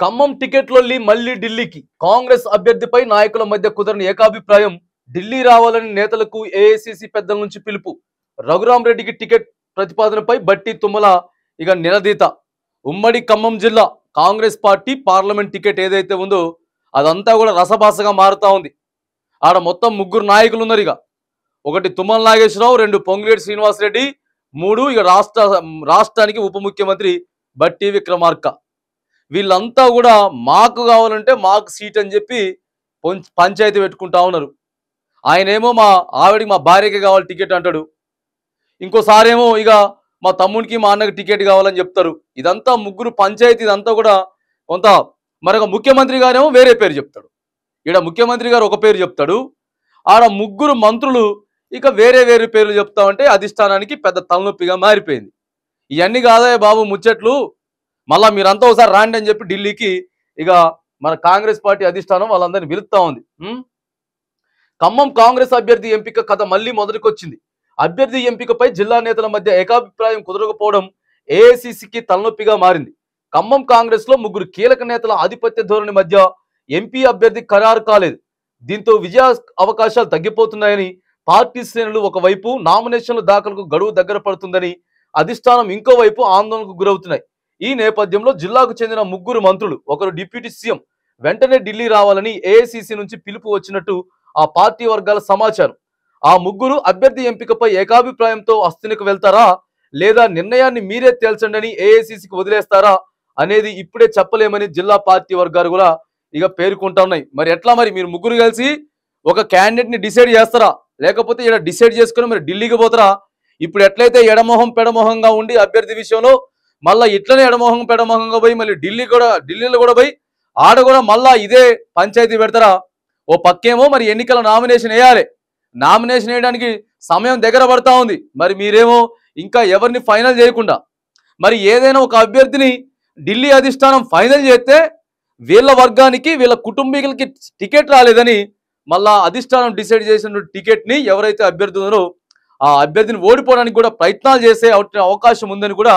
ఖమ్మం టికెట్లొల్లి మళ్లీ ఢిల్లీకి కాంగ్రెస్ అభ్యర్థిపై నాయకుల మధ్య కుదరని ఏకాభిప్రాయం. ఢిల్లీ రావాలని నేతలకు ఏఐసీసీ పెద్దల నుంచి పిలుపు. రఘురాం రెడ్డికి టికెట్ ప్రతిపాదనపై బట్టి తుమ్మల నిలదీత. ఉమ్మడి ఖమ్మం జిల్లా కాంగ్రెస్ పార్టీ పార్లమెంట్ టికెట్ ఏదైతే ఉందో అదంతా కూడా రసభాసగా మారుతా ఉంది. ఆడ మొత్తం ముగ్గురు నాయకులు ఉన్నారు. ఒకటి తుమ్మల నాగేశ్వరరావు, రెండు పొంగులేటి శ్రీనివాసరెడ్డి, మూడు రాష్ట్రానికి ఉప ముఖ్యమంత్రి బట్టి విక్రమార్క. వీళ్ళంతా కూడా మాకు కావాలంటే మాకు సీట్ అని చెప్పి పంచాయతీ పెట్టుకుంటా ఉన్నారు. ఆయనేమో మా ఆవిడికి మా భార్యకి కావాలి టికెట్ అంటాడు. ఇంకోసారేమో మా తమ్మునికి మా అన్నకి టికెట్ కావాలని చెప్తారు. ఇదంతా ముగ్గురు పంచాయతీ. ఇదంతా కూడా కొంత మరొక ముఖ్యమంత్రి గారేమో వేరే పేరు చెప్తాడు. ముఖ్యమంత్రి గారు ఒక పేరు చెప్తాడు, ఆడ ముగ్గురు మంత్రులు వేరే వేరే పేర్లు చెప్తామంటే అధిష్టానానికి పెద్ద తలనొప్పిగా మారిపోయింది. ఇవన్నీ కాదా బాబు ముచ్చట్లు, మళ్ళా మీరంతా ఒకసారి రాండి అని చెప్పి ఢిల్లీకి మన కాంగ్రెస్ పార్టీ అధిష్టానం వాళ్ళందరినీ పిలుస్తా ఉంది. ఖమ్మం కాంగ్రెస్ అభ్యర్థి ఎంపిక కథ మళ్లీ మొదటికొచ్చింది. అభ్యర్థి ఎంపికపై జిల్లా నేతల మధ్య ఏకాభిప్రాయం కుదరకపోవడం ఏఐసీసీకి తలనొప్పిగా మారింది. ఖమ్మం కాంగ్రెస్ లో ముగ్గురు కీలక నేతల ఆధిపత్య ధోరణి మధ్య ఎంపీ అభ్యర్థి ఖరారు కాలేదు. దీంతో విజయ అవకాశాలు తగ్గిపోతున్నాయని పార్టీ శ్రేణులు ఒకవైపు, నామినేషన్ల దాఖలకు గడువు దగ్గర పడుతుందని అధిష్టానం ఇంకోవైపు ఆందోళనకు గురవుతున్నాయి. ఈ నేపథ్యంలో జిల్లాకు చెందిన ముగ్గురు మంత్రులు, ఒకరు డిప్యూటీ సీఎం వెంటనే ఢిల్లీ రావాలని ఏఐసీసీ నుంచి పిలుపు వచ్చినట్టు ఆ పార్టీ వర్గాల సమాచారం. ఆ ముగ్గురు అభ్యర్థి ఎంపికపై ఏకాభిప్రాయంతో అస్థినికి వెళ్తారా, లేదా నిర్ణయాన్ని మీరే తేల్చండి ఏఐసీసీకి వదిలేస్తారా అనేది ఇప్పుడే చెప్పలేమని జిల్లా పార్టీ వర్గాలు కూడా పేర్కొంటా ఉన్నాయి. మరి ఎట్లా, మరి మీరు ముగ్గురు కలిసి ఒక క్యాండిడేట్ ని డిసైడ్ చేస్తారా, లేకపోతే డిసైడ్ చేసుకుని మరి ఢిల్లీకి పోతారా? ఇప్పుడు ఎట్లయితే ఎడమొహం పెడమొహంగా ఉండి అభ్యర్థి విషయంలో మళ్ళీ ఇట్లనే ఎడమొహం పెడమొహంగా పోయి మళ్ళీ ఢిల్లీలో కూడా పోయి ఆడ కూడా మళ్ళా ఇదే పంచాయతీ పెడతారా? ఓ పక్కేమో మరి ఎన్నికల నామినేషన్ వేయాలి, నామినేషన్ వేయడానికి సమయం దగ్గర పడతా ఉంది. మరి మీరేమో ఇంకా ఎవరిని ఫైనల్ చేయకుండా, మరి ఏదైనా ఒక అభ్యర్థిని ఢిల్లీ అధిష్టానం ఫైనల్ చేస్తే వీళ్ళ వర్గానికి వీళ్ళ కుటుంబీకులకి టికెట్ రాలేదని మళ్ళా అధిష్టానం డిసైడ్ చేసిన టికెట్ ని ఎవరైతే అభ్యర్థి ఉన్నారో ఆ అభ్యర్థిని ఓడిపోవడానికి కూడా ప్రయత్నాలు చేసే అవకాశం ఉందని కూడా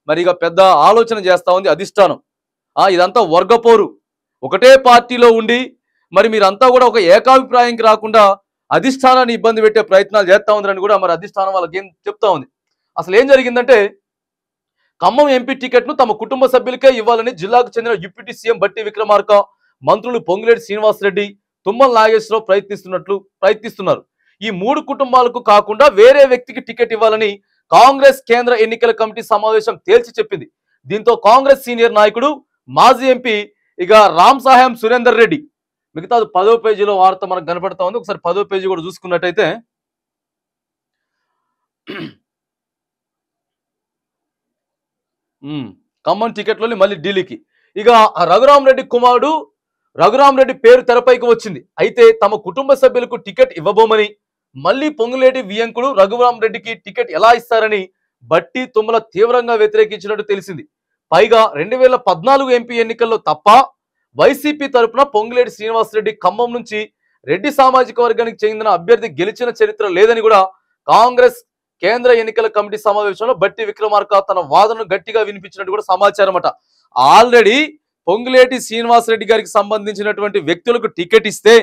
మరి పెద్ద ఆలోచన చేస్తా ఉంది అధిష్టానం. ఇదంతా వర్గపోరు, ఒకటే పార్టీలో ఉండి మరి మీరంతా కూడా ఒక ఏకాభిప్రాయంకి రాకుండా అధిష్టానాన్ని ఇబ్బంది పెట్టే ప్రయత్నాలు చేస్తా ఉందని కూడా మరి అధిష్టానం వాళ్ళకి ఏం చెప్తా ఉంది. అసలు ఏం జరిగిందంటే, ఖమ్మం ఎంపీ టికెట్ ను తమ కుటుంబ సభ్యులకే ఇవ్వాలని జిల్లాకు చెందిన డిప్యూటీ సీఎం బట్టి విక్రమార్క, మంత్రులు పొంగులేటి శ్రీనివాసరెడ్డి, తుమ్మల నాగేశ్వరరావు ప్రయత్నిస్తున్నారు. ఈ మూడు కుటుంబాలకు కాకుండా వేరే వ్యక్తికి టికెట్ ఇవ్వాలని కాంగ్రెస్ కేంద్ర ఎన్నికల కమిటీ సమావేశం తేల్చి చెప్పింది. దీంతో కాంగ్రెస్ సీనియర్ నాయకుడు, మాజీ ఎంపీ రామ్ సాహెం సురేందర్ రెడ్డి, మిగతా 10వ పేజీలో వార్త మనకు కనపడతా ఉంది. ఒకసారి 10వ పేజీ కూడా చూసుకున్నట్టయితే, ఖమ్మం టికెట్లోని మళ్ళీ ఢిల్లీకి. రఘురాం రెడ్డి కుమారుడు రఘురాం రెడ్డి పేరు తెరపైకి వచ్చింది. అయితే తమ కుటుంబ సభ్యులకు టికెట్ ఇవ్వబోమని, మళ్ళీ పొంగులేటి వియంకుడు రఘురాం రెడ్డికి టికెట్ ఎలా ఇస్తారని బట్టి తుమ్మల తీవ్రంగా వ్యతిరేకించినట్టు తెలిసింది. పైగా 2014 ఎంపీ ఎన్నికల్లో తప్ప వైసీపీ తరపున పొంగులేటి శ్రీనివాసరెడ్డి ఖమ్మం నుంచి రెడ్డి సామాజిక వర్గానికి చెందిన అభ్యర్థి గెలిచిన చరిత్ర లేదని కూడా కాంగ్రెస్ కేంద్ర ఎన్నికల కమిటీ సమావేశంలో బట్టి విక్రమార్క తన వాదనను గట్టిగా వినిపించినట్టు కూడా సమాచారం అట. ఆల్రెడీ పొంగులేటి శ్రీనివాసరెడ్డి గారికి సంబంధించినటువంటి వ్యక్తులకు టికెట్ ఇస్తే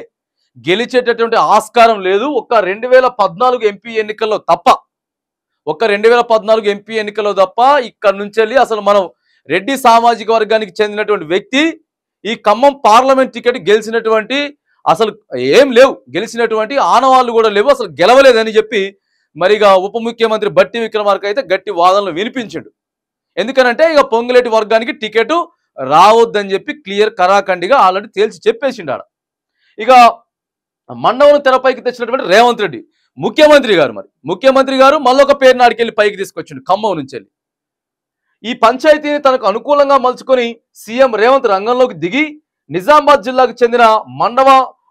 గెలిచేటటువంటి ఆస్కారం లేదు. ఒక్క 2014 ఎంపీ ఎన్నికల్లో తప్ప ఇక్కడ నుంచి వెళ్ళి అసలు మనం రెడ్డి సామాజిక వర్గానికి చెందినటువంటి వ్యక్తి ఈ ఖమ్మం పార్లమెంట్ టికెట్ గెలిచినటువంటి అసలు ఏం లేవు, గెలిచినటువంటి ఆనవాళ్ళు కూడా లేవు, అసలు గెలవలేదని చెప్పి మరిగా ఉప ముఖ్యమంత్రి బట్టి విక్రమార్క అయితే గట్టి వాదనలు వినిపించాడు. ఎందుకనంటే పొంగులేటి వర్గానికి టికెట్ రావద్దని చెప్పి క్లియర్ కరాఖండిగా ఆల్రెడీ తేల్చి చెప్పేసిండు ఆడ. మండవను తెరపైకి తెచ్చినటువంటి రేవంత్ రెడ్డి ముఖ్యమంత్రి గారు మళ్ళొక పేరు నాడికెళ్ళి పైకి తీసుకొచ్చిండు ఖమ్మం నుంచి వెళ్ళి. ఈ పంచాయతీని తనకు అనుకూలంగా మలుచుకొని సీఎం రేవంత్ రంగంలోకి దిగి నిజామాబాద్ జిల్లాకు చెందిన మండవ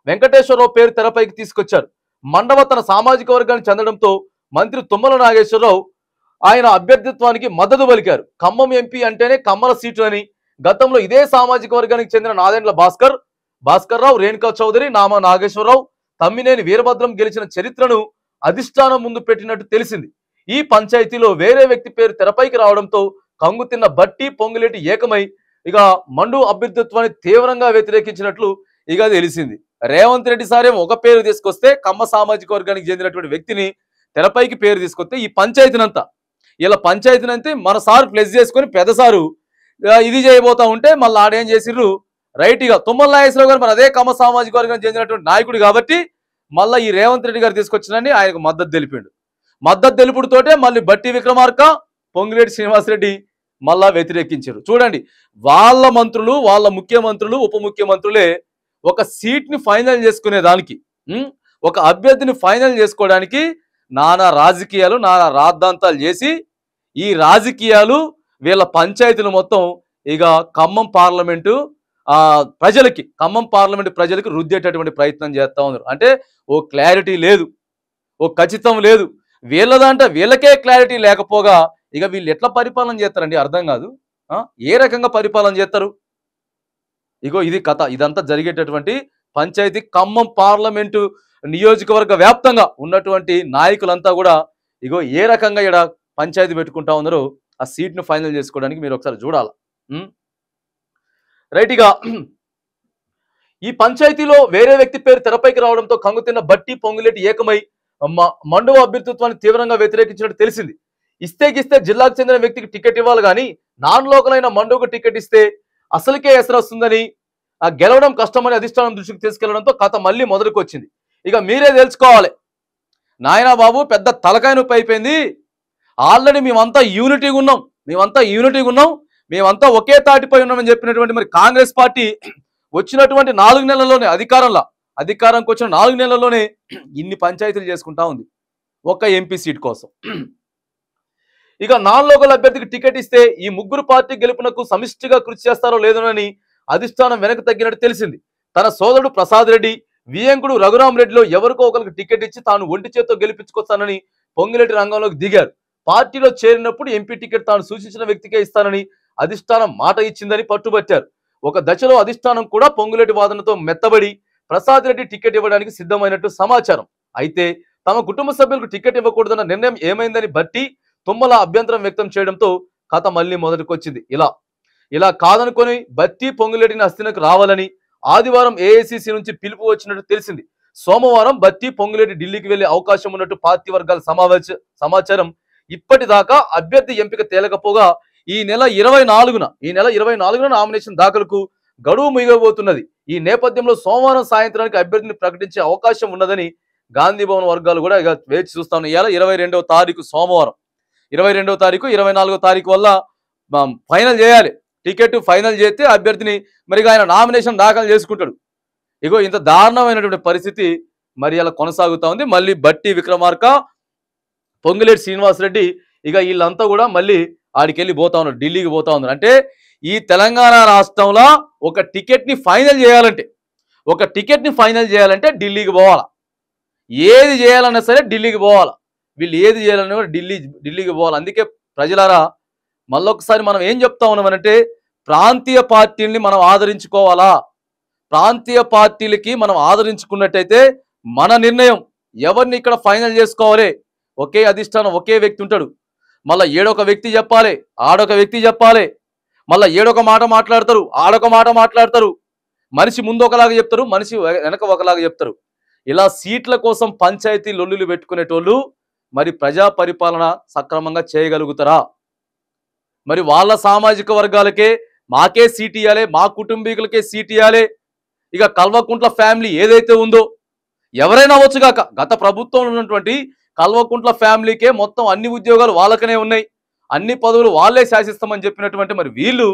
వెంకటేశ్వరరావు పేరు తెరపైకి తీసుకొచ్చారు. మండవ తన సామాజిక వర్గానికి చెందడంతో మంత్రి తుమ్మల నాగేశ్వరరావు ఆయన అభ్యర్థిత్వానికి మద్దతు పలికారు. ఖమ్మం ఎంపీ అంటేనే కమ్మల సీటు అని గతంలో ఇదే సామాజిక వర్గానికి చెందిన నాదెండ్ల భాస్కర్రావు, రేణుకా చౌదరి, నామా నాగేశ్వరరావు, తమ్మినేని వీరభద్రం గెలిచిన చరిత్రను అధిష్టానం ముందు పెట్టినట్టు తెలిసింది. ఈ పంచాయతీలో వేరే వ్యక్తి పేరు తెరపైకి రావడంతో కంగుతిన్న బట్టి పొంగులేటి ఏకమై ఇక మండు అభ్యర్థిత్వాన్ని తీవ్రంగా వ్యతిరేకించినట్లు ఇక తెలిసింది. రేవంత్ రెడ్డి సారేమో ఒక పేరు తీసుకొస్తే కమ్మ సామాజిక వర్గానికి చెందినటువంటి వ్యక్తిని తెరపైకి పేరు తీసుకొస్తే ఈ పంచాయతీనంతా ఇలా పంచాయతీనంతా మన సార్ ప్లస్ చేసుకొని పెద్ద సారు ఇది చేయబోతా ఉంటే మళ్ళీ ఆడేం చేసిర్రు రైట్ ఇక తుమ్మల నాగేశ్వరరావు గారు మరి అదే కమ్మ సామాజిక వర్గానికి చెందినటువంటి నాయకుడు కాబట్టి మళ్ళీ ఈ రేవంత్ రెడ్డి గారు తీసుకొచ్చినని ఆయనకు మద్దతు తెలిపిండు. మద్దతు తెలుపుడుతోటే మళ్ళీ బట్టి విక్రమార్క పొంగులేటి శ్రీనివాసరెడ్డి మళ్ళా వ్యతిరేకించారు. చూడండి వాళ్ళ మంత్రులు వాళ్ళ ముఖ్యమంత్రులు ఉప ముఖ్యమంత్రులే ఒక సీట్ ని ఫైనల్ చేసుకునే దానికి ఒక అభ్యర్థిని ఫైనల్ చేసుకోవడానికి నానా రాజకీయాలు నానా రాద్ధాంతాలు చేసి ఈ రాజకీయాలు వీళ్ళ పంచాయతీలు మొత్తం ఇక ఖమ్మం పార్లమెంటు ఖమ్మం పార్లమెంటు ప్రజలకు రుద్దేటటువంటి ప్రయత్నం చేస్తా ఉన్నారు. అంటే ఓ క్లారిటీ లేదు, ఓ ఖచ్చితం లేదు. వీళ్ళకే క్లారిటీ లేకపోగా ఇక వీళ్ళు ఎట్లా పరిపాలన చేస్తారండి అర్థం కాదు. ఏ రకంగా పరిపాలన చేస్తారు? ఇగో ఇది కథ. ఇదంతా జరిగేటటువంటి పంచాయతీ ఖమ్మం పార్లమెంటు నియోజకవర్గ వ్యాప్తంగా ఉన్నటువంటి నాయకులంతా కూడా ఇగో ఏ రకంగా ఇక్కడ పంచాయతీ పెట్టుకుంటా ఉన్నారో ఆ సీట్ను ఫైనల్ చేసుకోవడానికి మీరు ఒకసారి చూడాలి. రైట్ ఇక ఈ పంచాయతీలో వేరే వ్యక్తి పేరు తెరపైకి రావడంతో కంగుతిన్న బట్టి పొంగులేటి ఏకమై మండువ అభ్యర్థిత్వాన్ని తీవ్రంగా వ్యతిరేకించినట్టు తెలిసింది. ఇస్తే జిల్లాకు చెందిన వ్యక్తికి టికెట్ ఇవ్వాలి కానీ నాన్ లోకల్ అయిన మండువకు టికెట్ ఇస్తే అసలుకే ఎసరు వస్తుందని గెలవడం కష్టమని అధిష్టానం దృష్టికి తీసుకెళ్లడంతో కథ మళ్ళీ మొదలుకు వచ్చింది. ఇక మీరే తెలుసుకోవాలి నాయనా బాబు, పెద్ద తలకాయ నొప్పి అయిపోయింది. ఆల్రెడీ మేమంతా యూనిటీగా ఉన్నాం, మేమంతా ఒకే తాటిపై ఉన్నామని చెప్పినటువంటి మరి కాంగ్రెస్ పార్టీ వచ్చినటువంటి 4 నెలల్లోనే అధికారంకి వచ్చిన 4 నెలల్లోనే ఇన్ని పంచాయతీలు చేసుకుంటా ఉంది ఒక్క ఎంపీ సీట్ కోసం. ఇక నాన్ లోకల్ అభ్యర్థికి టికెట్ ఇస్తే ఈ ముగ్గురు పార్టీ గెలుపునకు సమిష్టిగా కృషి చేస్తారో లేదోనని అధిష్టానం వెనక్కి తగ్గినట్టు తెలిసింది. తన సోదరుడు ప్రసాద్ రెడ్డి, వియంకుడు రఘురామ్ రెడ్డిలో ఎవరికో ఒకరికి టికెట్ ఇచ్చి తాను ఒంటి చేత్తో గెలిపించుకొస్తానని పొంగులేటి రంగంలోకి దిగారు. పార్టీలో చేరినప్పుడు ఎంపీ టికెట్ తాను సూచించిన వ్యక్తికే ఇస్తానని అధిష్టానం మాట ఇచ్చిందని పట్టుబట్టారు. ఒక దశలో అధిష్టానం కూడా పొంగులేటి వాదనతో మెత్తబడి ప్రసాద్ రెడ్డి టికెట్ ఇవ్వడానికి సిద్ధమైనట్టు సమాచారం. అయితే తమ కుటుంబ సభ్యులకు టికెట్ ఇవ్వకూడదన్న నిర్ణయం ఏమైందని బట్టి తుమ్మల అభ్యంతరం వ్యక్తం చేయడంతో కథ మళ్ళీ మొదటికొచ్చింది. ఇలా కాదనుకొని బట్టి పొంగులేటిని హస్తినకు రావాలని ఆదివారం ఏఐసిసి నుంచి పిలుపు వచ్చినట్టు తెలిసింది. సోమవారం బట్టి పొంగులేటి ఢిల్లీకి వెళ్లే అవకాశం ఉన్నట్టు పార్టీ వర్గాల సమాచారం. ఇప్పటిదాకా అభ్యర్థి ఎంపిక తేలకపోగా ఈ నెల 24న నామినేషన్ దాఖలకు గడువు ముగియబోతున్నది. ఈ నేపథ్యంలో సోమవారం సాయంత్రానికి అభ్యర్థిని ప్రకటించే అవకాశం ఉన్నదని గాంధీ భవన్ వర్గాలు కూడా ఇక వేచి చూస్తా ఉన్నాయి. ఇవాళ 22వ తారీఖు సోమవారం, 22వ తారీఖు 24వ తారీఖు వల్ల ఫైనల్ చేయాలి. టికెట్ ఫైనల్ చేస్తే అభ్యర్థిని మరి ఆయన నామినేషన్ దాఖలు చేసుకుంటాడు. ఇగో ఇంత దారుణమైనటువంటి పరిస్థితి మరి అలా కొనసాగుతా ఉంది. మళ్ళీ బట్టి విక్రమార్క, పొంగులేటి శ్రీనివాసరెడ్డి ఇక వీళ్ళంతా కూడా మళ్ళీ ఆడికెళ్ళి పోతా ఉన్నారు, ఢిల్లీకి పోతా ఉన్నారు. అంటే ఈ తెలంగాణ రాష్ట్రంలో ఒక టికెట్ని ఫైనల్ చేయాలంటే ఢిల్లీకి పోవాలా. ఏది చేయాలన్నా సరే ఢిల్లీకి పోవాలా. వీళ్ళు ఏది చేయాలన్నా కూడా ఢిల్లీకి పోవాలి. అందుకే ప్రజలారా మళ్ళొకసారి మనం ఏం చెప్తా ఉన్నామనంటే ప్రాంతీయ పార్టీల్ని మనం ఆదరించుకోవాలా. ప్రాంతీయ పార్టీలకి మనం ఆదరించుకున్నట్టయితే మన నిర్ణయం ఎవరిని ఇక్కడ ఫైనల్ చేసుకోవాలి. ఒకే అధిష్టానం, ఒకే వ్యక్తి ఉంటాడు. మళ్ళీ ఏడొక వ్యక్తి చెప్పాలి, ఆడొక వ్యక్తి చెప్పాలి. మళ్ళీ ఏడొక మాట మాట్లాడతారు, ఆడొక మాట మాట్లాడతారు. మనిషి ముందు ఒకలాగా చెప్తారు, మనిషి వెనక ఒకలాగా చెప్తారు. ఇలా సీట్ల కోసం పంచాయతీ లొల్లులు పెట్టుకునేటోళ్ళు మరి ప్రజా పరిపాలన సక్రమంగా చేయగలుగుతారా? మరి వాళ్ళ సామాజిక వర్గాలకే మాకే సీట్ ఇవ్వాలి, మా కుటుంబీకులకే సీట్ ఇవ్వాలి. ఇక కల్వకుంట్ల ఫ్యామిలీ ఏదైతే ఉందో ఎవరైనా అవ్వచ్చుగాక, గత ప్రభుత్వంలో ఉన్నటువంటి కల్వకుంట్ల ఫ్యామిలీకే మొత్తం అన్ని ఉద్యోగాలు వాళ్ళకనే ఉన్నాయి, అన్ని పదవులు వాళ్ళే శాసిస్తామని చెప్పినటువంటి మరి వీళ్ళు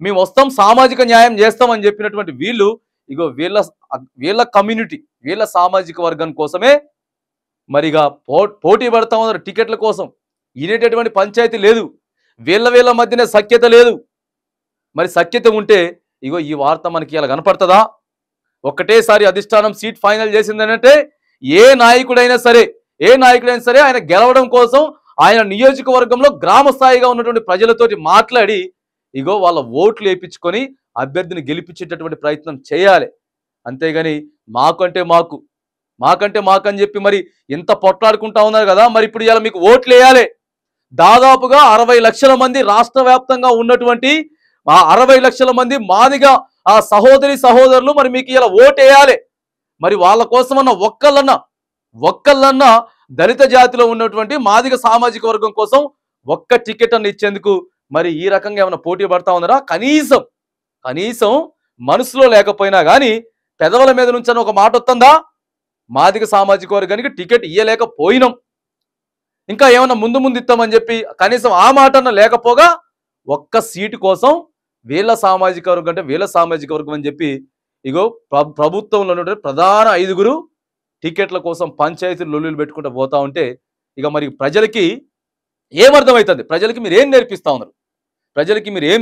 మేము వస్తాం సామాజిక న్యాయం చేస్తామని చెప్పినటువంటి వీళ్ళు ఇగో వీళ్ళ కమ్యూనిటీ, వీళ్ళ సామాజిక వర్గం కోసమే మరిగా పోటీ పడతా ఉన్నారు టికెట్ల కోసం. ఇనేటటువంటి పంచాయతీ లేదు, వీళ్ళ మధ్యనే సఖ్యత లేదు. మరి సఖ్యత ఉంటే ఇగో ఈ వార్త మనకి ఇలా కనపడుతుందా? ఒక్కటేసారి అధిష్టానం సీట్ ఫైనల్ చేసిందనంటే ఏ నాయకుడైనా సరే ఆయన గెలవడం కోసం ఆయన నియోజకవర్గంలో గ్రామ స్థాయిగా ఉన్నటువంటి ప్రజలతోటి మాట్లాడి ఇగో వాళ్ళ ఓట్లు వేయించుకొని అభ్యర్థిని గెలిపించేటటువంటి ప్రయత్నం చేయాలి. అంతేగాని మాకంటే మాకని చెప్పి మరి ఇంత పొట్లాడుకుంటా ఉన్నారు కదా. మరి ఇప్పుడు ఇలా మీకు ఓట్లు వేయాలి. దాదాపుగా 60 లక్షల మంది రాష్ట్ర వ్యాప్తంగా ఉన్నటువంటి ఆ 60 లక్షల మంది మాదిగా ఆ సహోదరి సహోదరులు మరి మీకు ఇలా ఓటేయాలి. మరి వాళ్ళ కోసమన్న ఒక్కళ్ళన్నా దళిత జాతిలో ఉన్నటువంటి మాదిగ సామాజిక వర్గం కోసం ఒక్క టికెట్ అన్న ఇచ్చేందుకు మరి ఈ రకంగా ఏమైనా పోటీ పడతా ఉన్నారా? కనీసం మనసులో లేకపోయినా కానీ పెదవుల మీద నుంచి ఒక మాట వస్తుందా? మాదిగ సామాజిక వర్గానికి టికెట్ ఇయ్యలేకపోయినాం, ఇంకా ఏమన్నా ముందు ఇస్తామని చెప్పి కనీసం ఆ మాటన్న లేకపోగా ఒక్క సీటు కోసం వీళ్ళ సామాజిక వర్గం అంటే వీళ్ళ సామాజిక వర్గం అని చెప్పి ఇగో ప్రభుత్వంలో ఉన్నటువంటి ప్రధాన 5గురు టికెట్ల కోసం పంచాయతీలు లొల్లులు పెట్టుకుంటూ పోతా ఉంటే ఇక మరి ప్రజలకి ఏమర్థమవుతుంది? ప్రజలకి మీరు ఏం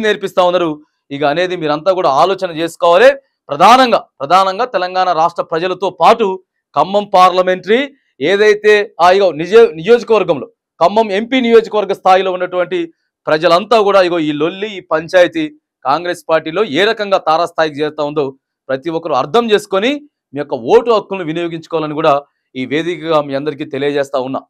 నేర్పిస్తా ఉన్నారు ఇక అనేది మీరంతా కూడా ఆలోచన చేసుకోవాలి. ప్రధానంగా తెలంగాణ రాష్ట్ర ప్రజలతో పాటు ఖమ్మం పార్లమెంటరీ ఏదైతే ఇగో నియోజకవర్గంలో ఖమ్మం ఎంపీ నియోజకవర్గ స్థాయిలో ఉన్నటువంటి ప్రజలంతా కూడా ఇగో ఈ లొల్లి ఈ పంచాయతీ కాంగ్రెస్ పార్టీలో ఏ రకంగా తారాస్థాయికి చేరుతా ఉందో ప్రతి ఒక్కరు అర్థం చేసుకొని మీ యొక్క ఓటు హక్కులను వినియోగించుకోవాలని కూడా ఈ వేదికగా మీ అందరికీ తెలియజేస్తా ఉన్నా.